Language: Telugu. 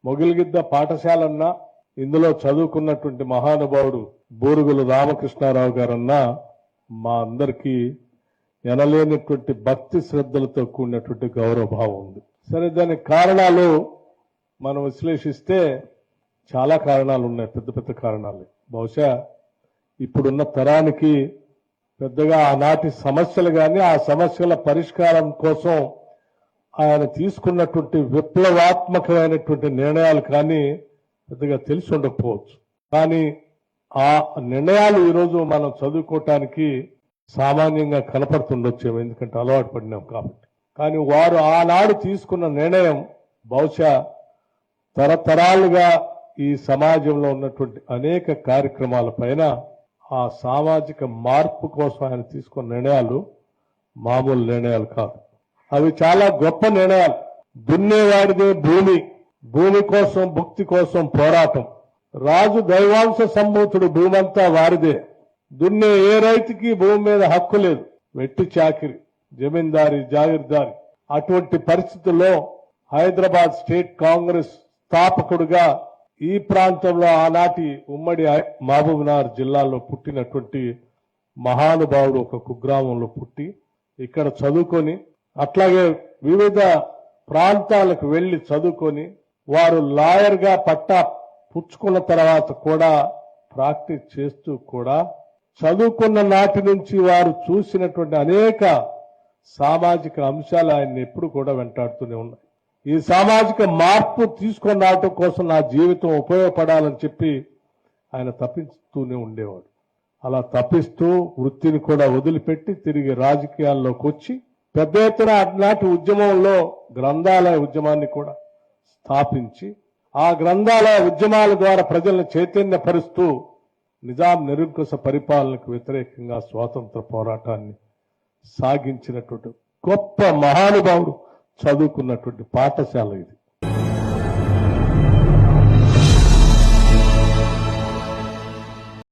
మొగిలిగిద్ద పాఠశాలన్నా ఇందులో చదువుకున్నటువంటి మహానుభావుడు బూరుగుల రామకృష్ణారావు గారన్నా మా అందరికీ ఎనలేనటువంటి భక్తి శ్రద్ధలతో కూడినటువంటి గౌరవభావం ఉంది. సరే, దానికి కారణాలు మనం విశ్లేషిస్తే చాలా కారణాలు ఉన్నాయి, పెద్ద పెద్ద కారణాలు. బహుశా ఇప్పుడున్న తరానికి పెద్దగా ఆనాటి సమస్యలు కానీ ఆ సమస్యల పరిష్కారం కోసం ఆయన తీసుకున్నటువంటి విప్లవాత్మకమైనటువంటి నిర్ణయాలు కానీ పెద్దగా తెలిసి ఉండకపోవచ్చు. కానీ ఆ నిర్ణయాలు ఈరోజు మనం చదువుకోవటానికి సామాన్యంగా కనపడుతుండొచ్చేమో, ఎందుకంటే అలవాటు పడినాం కాబట్టి. కానీ వారు ఆనాడు తీసుకున్న నిర్ణయం బహుశా తరతరాలుగా ఈ సమాజంలో ఉన్నటువంటి అనేక కార్యక్రమాల పైన ఆ సామాజిక మార్పు కోసం ఆయన తీసుకున్న నిర్ణయాలు మామూలు నిర్ణయాలు కాదు. అవి చాలా గొప్ప నిర్ణయాలు. దున్నేవాడిదే భూమి, భూమి కోసం భుక్తి కోసం పోరాటం, రాజు దైవాంశ సంభూతుడు, భూమంతా వారిదే, దున్నే ఏ రైతుకి భూమి మీద హక్కు లేదు, వెట్టి చాకిరి, జమీందారి, జాగీర్దారి. అటువంటి పరిస్థితుల్లో హైదరాబాద్ స్టేట్ కాంగ్రెస్ స్థాపకుడుగా ఈ ప్రాంతంలో ఆనాటి ఉమ్మడి మహబూబ్నగర్ జిల్లాలో పుట్టినటువంటి మహానుభావుడు ఒక కుగ్రామంలో పుట్టి ఇక్కడ చదువుకొని అట్లాగే వివిధ ప్రాంతాలకు వెళ్లి చదువుకొని వారు లాయర్గా పట్టా పుచ్చుకున్న తర్వాత కూడా ప్రాక్టీస్ చేస్తూ కూడా చదువుకున్న నాటి నుంచి వారు చూసినటువంటి అనేక సామాజిక అంశాలు ఆయన్ని ఎప్పుడు కూడా వెంటాడుతూనే ఉన్నాయి. ఈ సామాజిక మార్పు తీసుకొని రావటం కోసం నా జీవితం ఉపయోగపడాలని చెప్పి ఆయన తప్పిస్తూనే ఉండేవాడు. అలా తప్పిస్తూ వృత్తిని కూడా వదిలిపెట్టి తిరిగి రాజకీయాల్లోకి వచ్చి పెద్ద ఎత్తున అట్లాంటి ఉద్యమంలో గ్రంథాలయ ఉద్యమాన్ని కూడా స్థాపించి ఆ గ్రంథాలయ ఉద్యమాల ద్వారా ప్రజలను చైతన్యపరుస్తూ నిజాం నిరంకుశ పరిపాలనకు వ్యతిరేకంగా స్వాతంత్ర పోరాటాన్ని సాగించినటువంటి గొప్ప మహానుభావుడు చదువుకున్నటువంటి పాఠశాల ఇది.